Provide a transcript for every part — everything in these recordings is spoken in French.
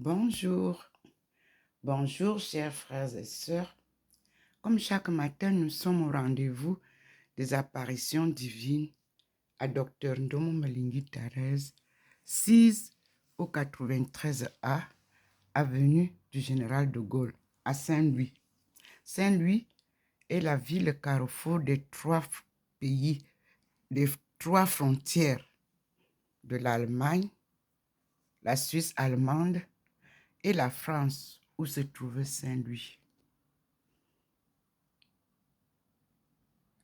Bonjour, bonjour chers frères et sœurs. Comme chaque matin, nous sommes au rendez-vous des apparitions divines à Dr Ndomo Malingui Thérèse, 6 au 93A, avenue du Général de Gaulle, à Saint-Louis. Saint-Louis est la ville carrefour des 3 pays, des 3 frontières de l'Allemagne, la Suisse allemande et la France, où se trouvait Saint-Louis.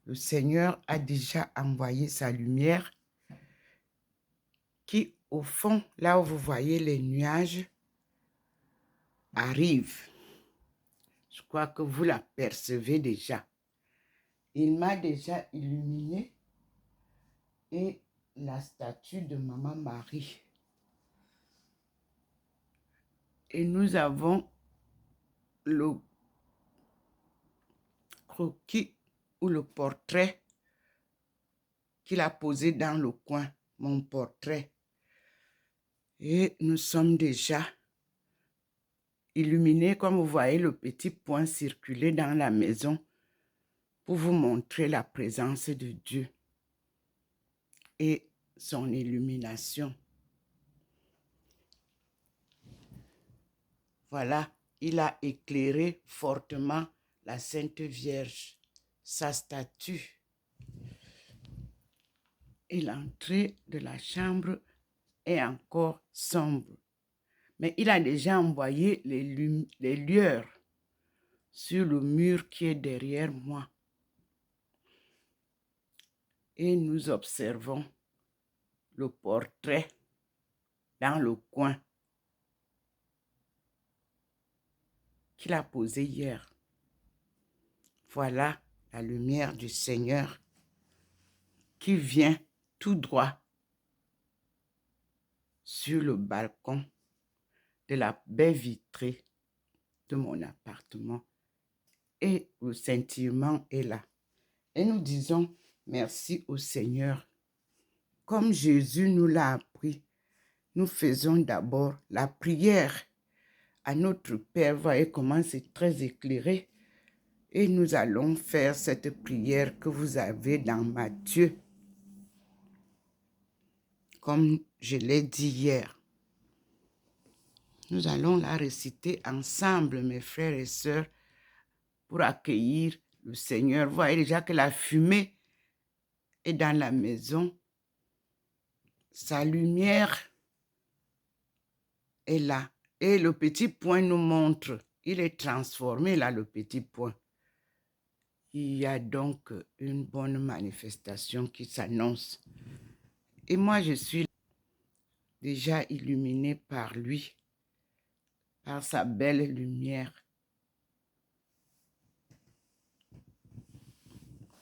Le Seigneur a déjà envoyé sa lumière qui, au fond, là où vous voyez les nuages, arrive. Je crois que vous l'apercevez déjà. Il m'a déjà illuminé et la statue de Maman Marie. Et nous avons le croquis ou le portrait qu'il a posé dans le coin, mon portrait. Et nous sommes déjà illuminés, comme vous voyez le petit point circuler dans la maison pour vous montrer la présence de Dieu et son illumination. Voilà, il a éclairé fortement la Sainte Vierge, sa statue. Et l'entrée de la chambre est encore sombre. Mais il a déjà envoyé les lueurs sur le mur qui est derrière moi. Et nous observons le portrait dans le coin qu'il a posé hier. Voilà la lumière du Seigneur qui vient tout droit sur le balcon de la baie vitrée de mon appartement. Et le scintillement est là. Et nous disons merci au Seigneur. Comme Jésus nous l'a appris, nous faisons d'abord la prière à notre Père. Voyez comment c'est très éclairé. Et nous allons faire cette prière que vous avez dans Matthieu, comme je l'ai dit hier. Nous allons la réciter ensemble, mes frères et sœurs, pour accueillir le Seigneur. Vous voyez déjà que la fumée est dans la maison. Sa lumière est là. Et le petit point nous montre, il est transformé là, le petit point. Il y a donc une bonne manifestation qui s'annonce. Et moi, je suis déjà illuminée par lui, par sa belle lumière.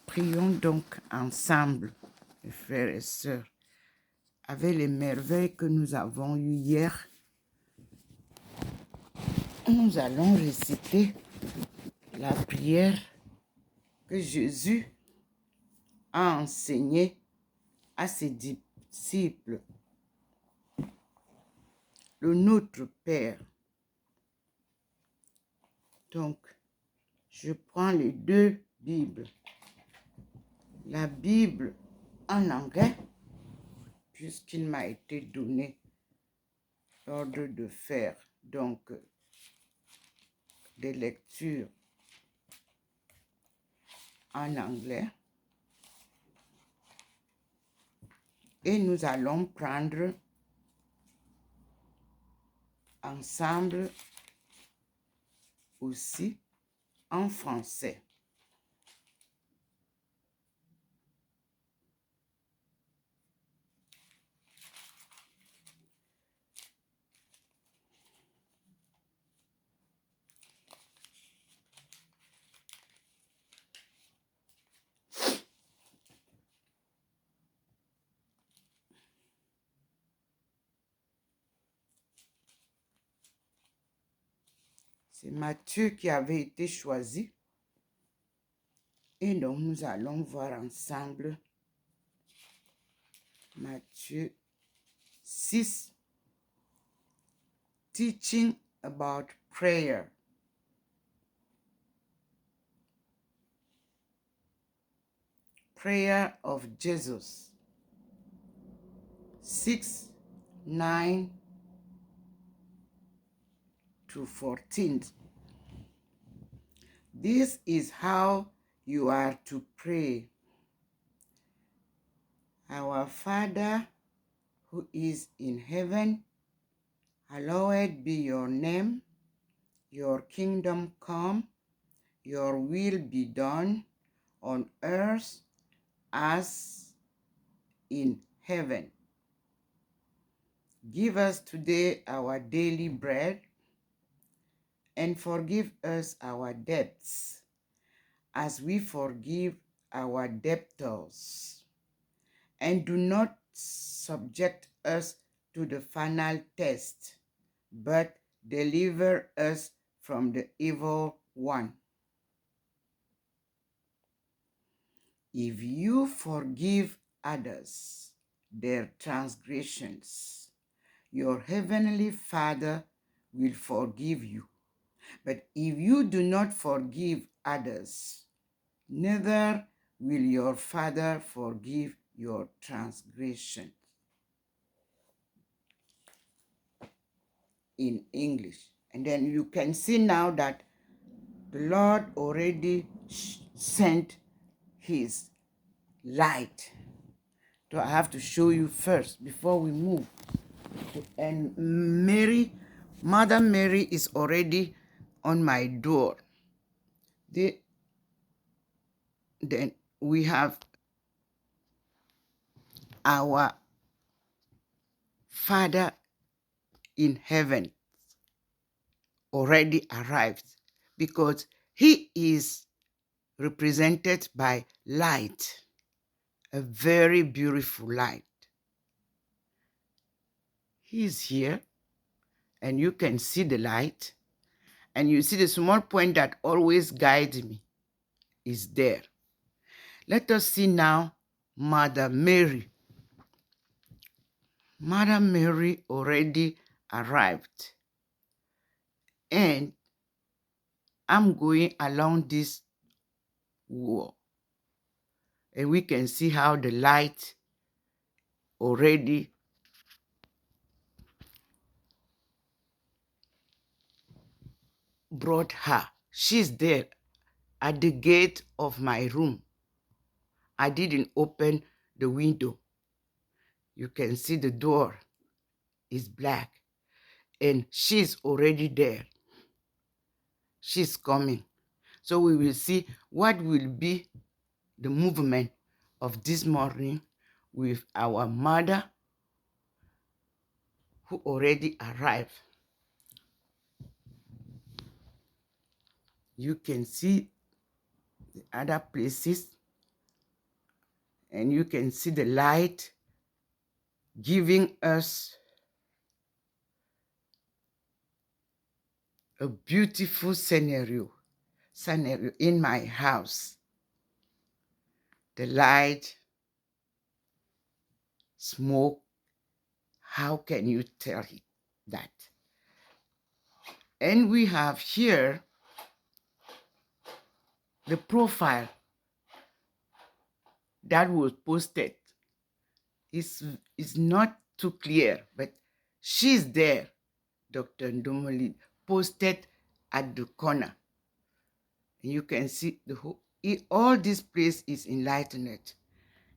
Prions donc ensemble, mes frères et sœurs, avec les merveilles que nous avons eues hier. Nous allons réciter la prière que Jésus a enseignée à ses disciples. Le Notre Père. Donc, je prends les 2 Bibles. La Bible en anglais, puisqu'il m'a été donné l'ordre de faire donc des lectures en anglais. Et nous allons prendre ensemble aussi en français. C'est Matthieu qui avait été choisi. Et donc, nous allons voir ensemble Matthieu 6, teaching about prayer. Prayer of Jesus. 6:9-14. This is how you are to pray. Our Father who is in heaven, hallowed be your name. Your kingdom come, your will be done on earth as in heaven. Give us today our daily bread, and forgive us our debts as we forgive our debtors. And do not subject us to the final test, but deliver us from the evil one. If you forgive others their transgressions, your heavenly Father will forgive you. But if you do not forgive others, neither will your Father forgive your transgressions. In English. And then you can see now that the Lord already sent his light. So I have to show you first before we move. And Mary, Mother Mary is already on my door. Then we have our Father in heaven already arrived, because he is represented by light, a very beautiful light. He is here, and you can see the light, and you see the small point that always guides me is there. Let us see now Mother Mary. Mother Mary already arrived, and I'm going along this wall, and we can see how the light already brought her. She's there at the gate of my room. I didn't open the window. You can see the door is black, and she's already there. She's coming. So we will see what will be the movement of this morning with our mother who already arrived. You can see the other places, and you can see the light giving us a beautiful scenario in my house. The light, smoke, how can you tell it that? And we have here the profile that was posted. It's not too clear, but she's there. Dr. Ndomoli posted at the corner. And you can see all this place is enlightened.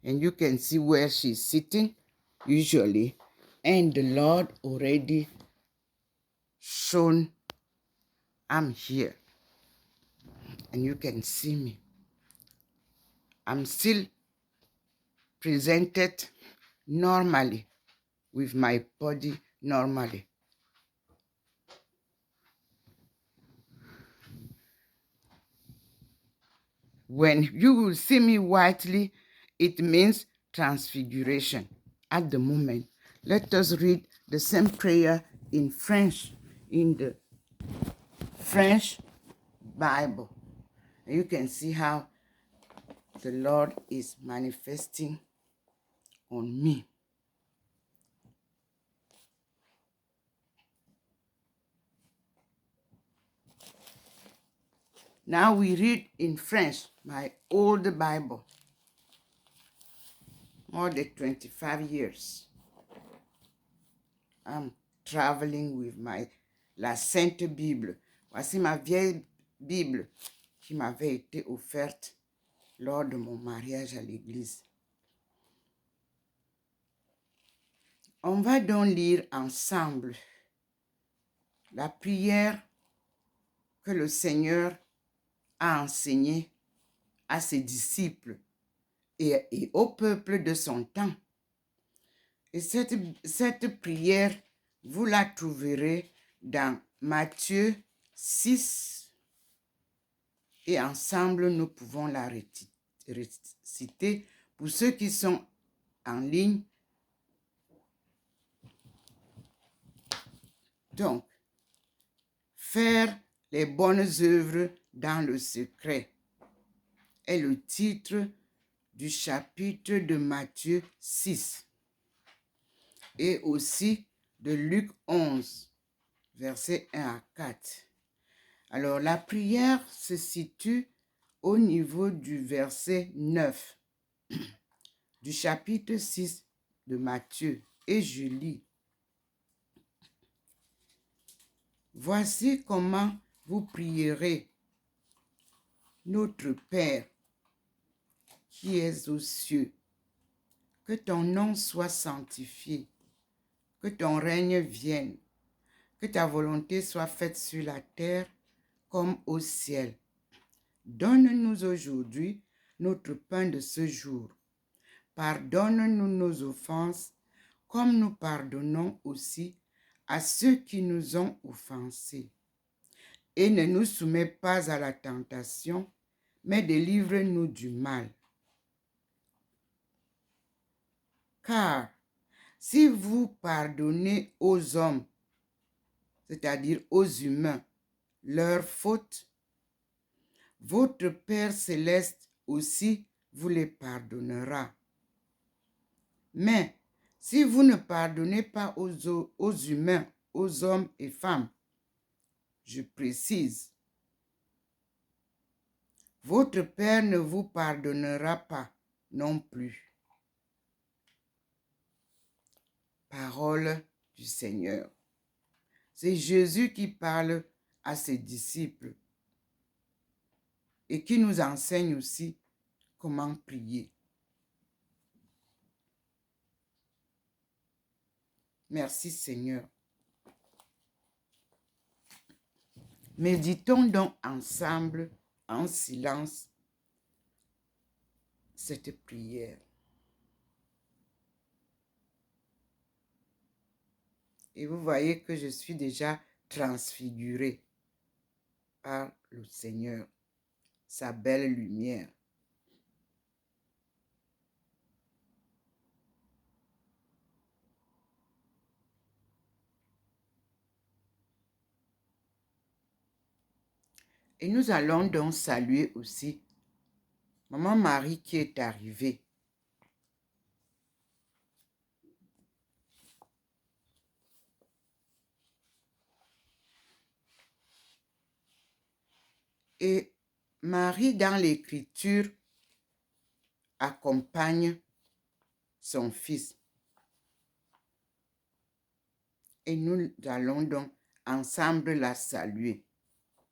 And you can see where she's sitting, usually. And the Lord already shown I'm here. And you can see me. I'm still presented normally, with my body normally. When you will see me whitely, it means transfiguration at the moment. Let us read the same prayer in French, in the French Bible. You can see how the Lord is manifesting on me. Now we read in French, my old Bible. More than 25 years. I'm traveling with la Sainte Bible. Voici ma vieille Bible qui m'avait été offerte lors de mon mariage à l'église. On va donc lire ensemble la prière que le Seigneur a enseignée à ses disciples et au peuple de son temps. Et cette prière, vous la trouverez dans Matthieu 6 et ensemble, nous pouvons la réciter. Pour ceux qui sont en ligne, donc, faire les bonnes œuvres dans le secret est le titre du chapitre de Matthieu 6 et aussi de Luc 11, versets 1 à 4. Alors, la prière se situe au niveau du verset 9 du chapitre 6 de Matthieu et je lis. Voici comment vous prierez. Notre Père, qui es aux cieux, que ton nom soit sanctifié, que ton règne vienne, que ta volonté soit faite sur la terre comme au ciel. Donne-nous aujourd'hui notre pain de ce jour. Pardonne-nous nos offenses, comme nous pardonnons aussi à ceux qui nous ont offensés. Et ne nous soumets pas à la tentation, mais délivre-nous du mal. Car si vous pardonnez aux hommes, c'est-à-dire aux humains, leurs fautes, votre Père céleste aussi vous les pardonnera. Mais si vous ne pardonnez pas aux humains, aux hommes et femmes, je précise, votre Père ne vous pardonnera pas non plus. Parole du Seigneur. C'est Jésus qui parle à ses disciples et qui nous enseigne aussi comment prier. Merci Seigneur. Méditons donc ensemble, en silence, cette prière. Et vous voyez que je suis déjà transfigurée par le Seigneur, sa belle lumière. Et nous allons donc saluer aussi Maman Marie qui est arrivée. Et Marie, dans l'Écriture, accompagne son fils. Et nous allons donc ensemble la saluer.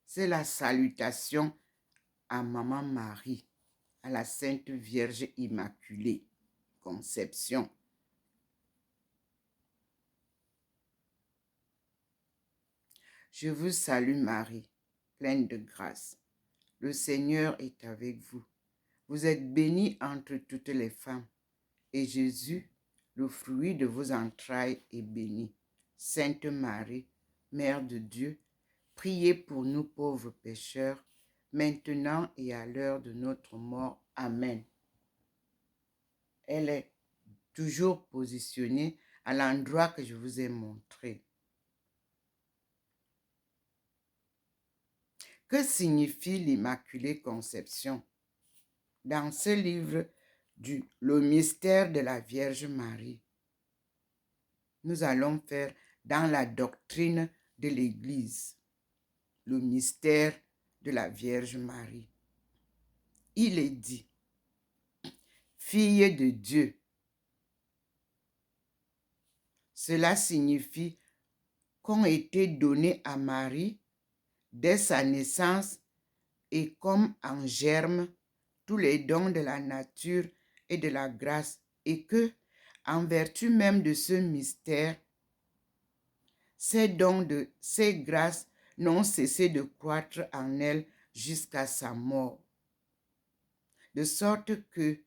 C'est la salutation à Maman Marie, à la Sainte Vierge Immaculée Conception. Je vous salue Marie, pleine de grâce. Le Seigneur est avec vous. Vous êtes bénie entre toutes les femmes, et Jésus, le fruit de vos entrailles, est béni. Sainte Marie, Mère de Dieu, priez pour nous pauvres pécheurs, maintenant et à l'heure de notre mort. Amen. Elle est toujours positionnée à l'endroit que je vous ai montré. Que signifie l'Immaculée Conception? Dans ce livre Le mystère de la Vierge Marie, nous allons faire dans la doctrine de l'Église le mystère de la Vierge Marie. Il est dit, fille de Dieu. Cela signifie qu'ont été donnés à Marie dès sa naissance et comme en germe tous les dons de la nature et de la grâce, et que, en vertu même de ce mystère, ces dons de ces grâces n'ont cessé de croître en elle jusqu'à sa mort. De sorte que,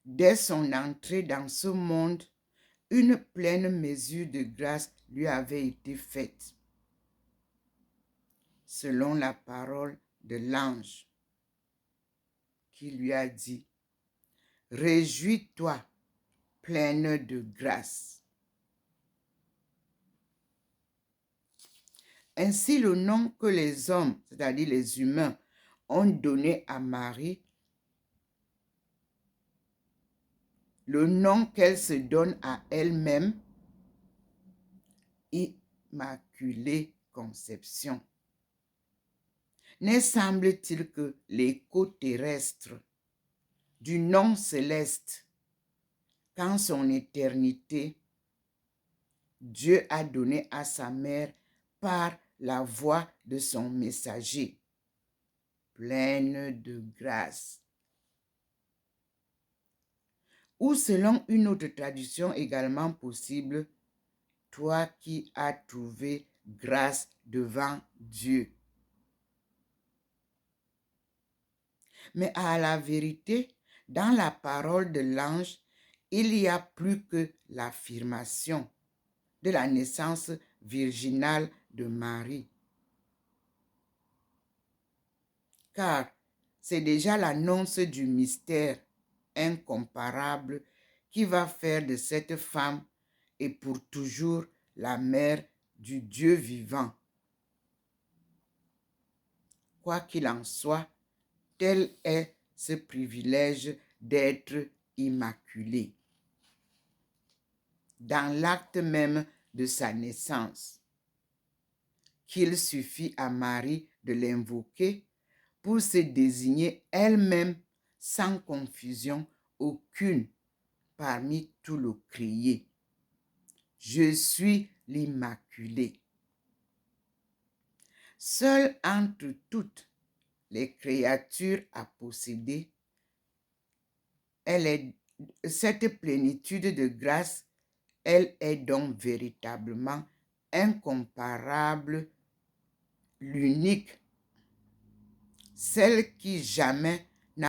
dès son entrée dans ce monde, une pleine mesure de grâce lui avait été faite, selon la parole de l'ange qui lui a dit, « Réjouis-toi, pleine de grâce. » Ainsi, le nom que les hommes, c'est-à-dire les humains, ont donné à Marie, le nom qu'elle se donne à elle-même, Immaculée Conception, n'est semble-t-il que l'écho terrestre du nom céleste qu'en son éternité, Dieu a donné à sa mère par la voix de son messager, pleine de grâce. Ou selon une autre traduction également possible, toi qui as trouvé grâce devant Dieu. Mais à la vérité, dans la parole de l'ange, il y a plus que l'affirmation de la naissance virginale de Marie. Car c'est déjà l'annonce du mystère incomparable qui va faire de cette femme et pour toujours la mère du Dieu vivant. Quoi qu'il en soit, tel est ce privilège d'être immaculée. Dans l'acte même de sa naissance, qu'il suffit à Marie de l'invoquer pour se désigner elle-même sans confusion aucune parmi tout le crier. Je suis l'Immaculée. Seule entre toutes les créatures à posséder, cette plénitude de grâce, elle est donc véritablement incomparable, l'unique, celle qui jamais